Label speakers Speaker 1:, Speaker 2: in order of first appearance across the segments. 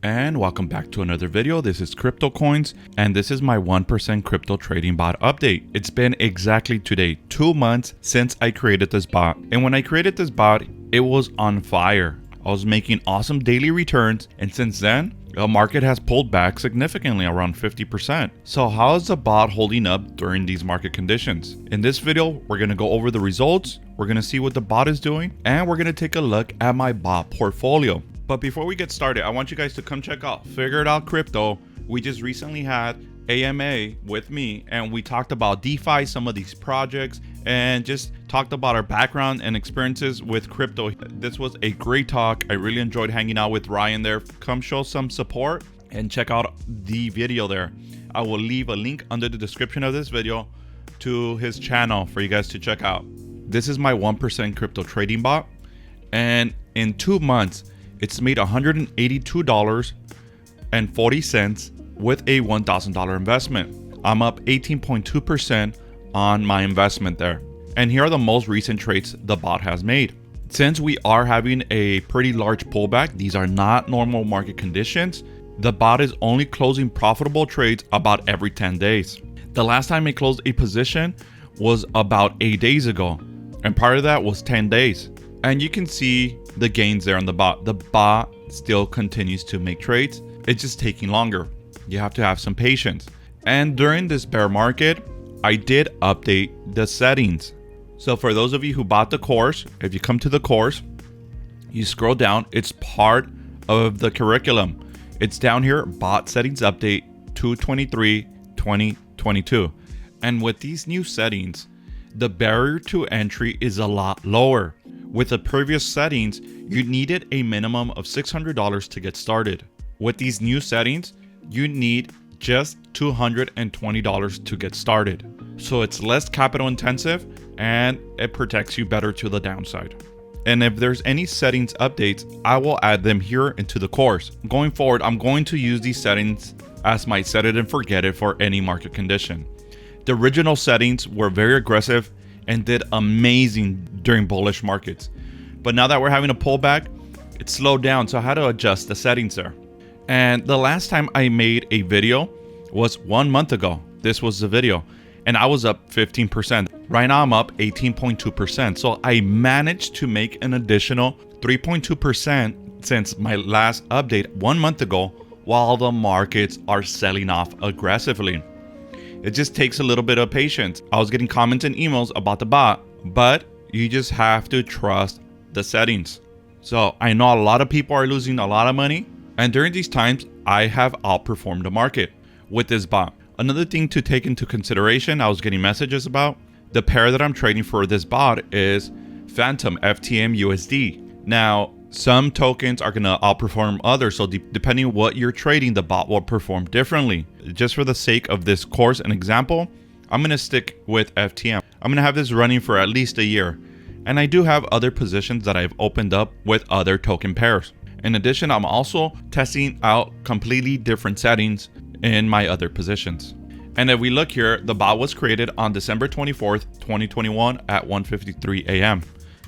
Speaker 1: And welcome back to another video. This is CryptoKoinz, and this is my 1% crypto trading bot update. It's been exactly today, 2 months since I created this bot. And when I created this bot, it was on fire. I was making awesome daily returns, and since then, the market has pulled back significantly, around 50%. So how is the bot holding up during these market conditions? In this video, we're going to go over the results, we're going to see what the bot is doing, and we're going to take a look at my bot portfolio. But before we get started, I want you guys to come check out Figure It Out Crypto. We just recently had AMA with me, and we talked about DeFi, some of these projects, and just talked about our background and experiences with crypto. This was a great talk. I really enjoyed hanging out with Ryan there. Come show some support and check out the video there. I will leave a link under the description of this video to his channel for you guys to check out. This is my 1% crypto trading bot, and in 2 months, it's made $182.40 with a $1,000 investment. I'm up 18.2% on my investment there. And here are the most recent trades the bot has made. Since we are having a pretty large pullback, these are not normal market conditions, the bot is only closing profitable trades about every 10 days. The last time it closed a position was about 8 days ago, and part of that was 10 days. And you can see the gains there on the bot. The bot still continues to make trades. It's just taking longer. You have to have some patience. And during this bear market, I did update the settings. So for those of you who bought the course, if you come to the course, you scroll down, it's part of the curriculum. It's down here, bot settings update 2/23/2022. And with these new settings, the barrier to entry is a lot lower. With the previous settings, you needed a minimum of $600 to get started. With these new settings, you need just $220 to get started. So it's less capital intensive and it protects you better to the downside. And if there's any settings updates, I will add them here into the course. Going forward, I'm going to use these settings as my set it and forget it for any market condition. The original settings were very aggressive and did amazing during bullish markets. But now that we're having a pullback, it slowed down, so I had to adjust the settings there. And the last time I made a video was 1 month ago. This was the video, and I was up 15%. Right now I'm up 18.2%. So I managed to make an additional 3.2% since my last update 1 month ago, while the markets are selling off aggressively. It just takes a little bit of patience. I was getting comments and emails about the bot, but you just have to trust the settings. So I know a lot of people are losing a lot of money, and during these times, I have outperformed the market with this bot. Another thing to take into consideration, I was getting messages about, the pair that I'm trading for this bot is Phantom FTM USD. Now, some tokens are going to outperform others, so depending on what you're trading, the bot will perform differently. Just for the sake of this course and example, I'm going to stick with FTM. I'm going to have this running for at least a year. And I do have other positions that I've opened up with other token pairs. In addition, I'm also testing out completely different settings in my other positions. And if we look here, the bot was created on December 24th, 2021 at 1:53 a.m.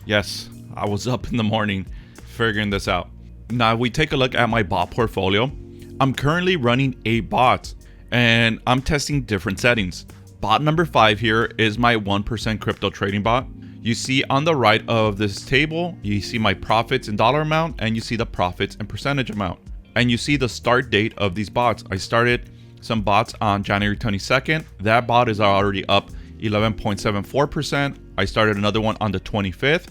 Speaker 1: Yes, I was up in the morning figuring this out. Now, if we take a look at my bot portfolio, I'm currently running 8 bots and I'm testing different settings. Bot number 5 here is my 1% crypto trading bot. You see on the right of this table, you see my profits in dollar amount and you see the profits in percentage amount. And you see the start date of these bots. I started some bots on January 22nd. That bot is already up 11.74%. I started another one on the 25th.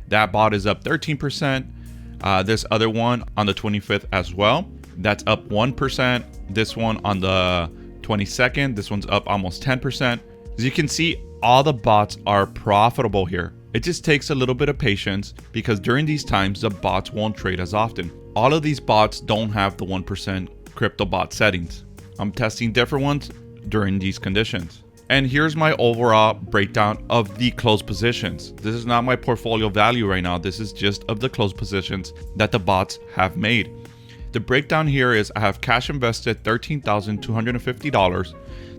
Speaker 1: That bot is up 13%. This other one on the 25th as well. That's up 1%. This one on the 22nd. This one's up almost 10%. As you can see, all the bots are profitable here. It just takes a little bit of patience because during these times, the bots won't trade as often. All of these bots don't have the 1% crypto bot settings. I'm testing different ones during these conditions. And here's my overall breakdown of the closed positions. This is not my portfolio value right now. This is just of the closed positions that the bots have made. The breakdown here is I have cash invested $13,250.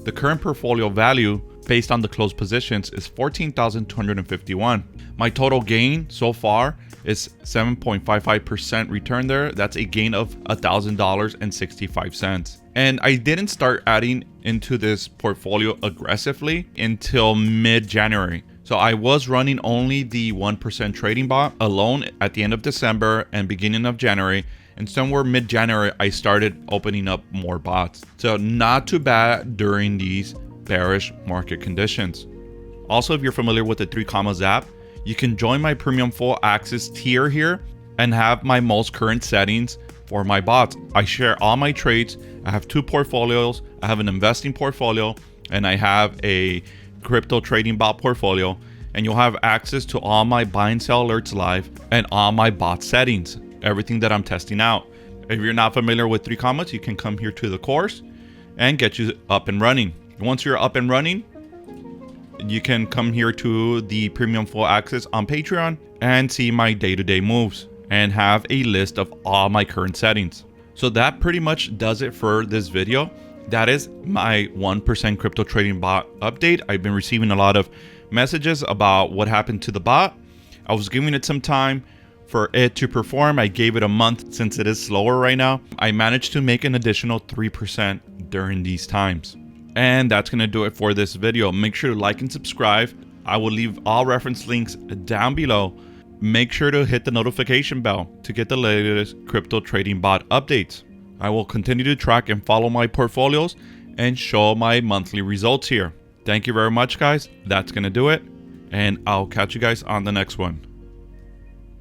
Speaker 1: The current portfolio value based on the closed positions is $14,251. My total gain so far is 7.55% return there. That's a gain of $1,000.65. And I didn't start adding into this portfolio aggressively until mid-January. So I was running only the 1% trading bot alone at the end of December and beginning of January. And somewhere mid-January, I started opening up more bots. So not too bad during these bearish market conditions. Also, if you're familiar with the 3 Commas app, you can join my premium full access tier here and have my most current settings for my bots. I share all my trades. I have 2 portfolios. I have an investing portfolio and I have a crypto trading bot portfolio, and you'll have access to all my buy and sell alerts live and all my bot settings, everything that I'm testing out. If you're not familiar with 3 Commas, you can come here to the course and get you up and running. Once you're up and running, you can come here to the premium full access on Patreon and see my day-to-day moves and have a list of all my current settings. So that pretty much does it for this video. That is my 1% crypto trading bot update. I've been receiving a lot of messages about what happened to the bot. I was giving it some time for it to perform. I gave it a month since it is slower right now. I managed to make an additional 3% during these times. And that's going to do it for this video. Make sure to like and subscribe. I will leave all reference links down below. Make sure to hit the notification bell to get the latest crypto trading bot updates. I will continue to track and follow my portfolios and show my monthly results here. Thank you very much, guys. That's going to do it. And I'll catch you guys on the next one.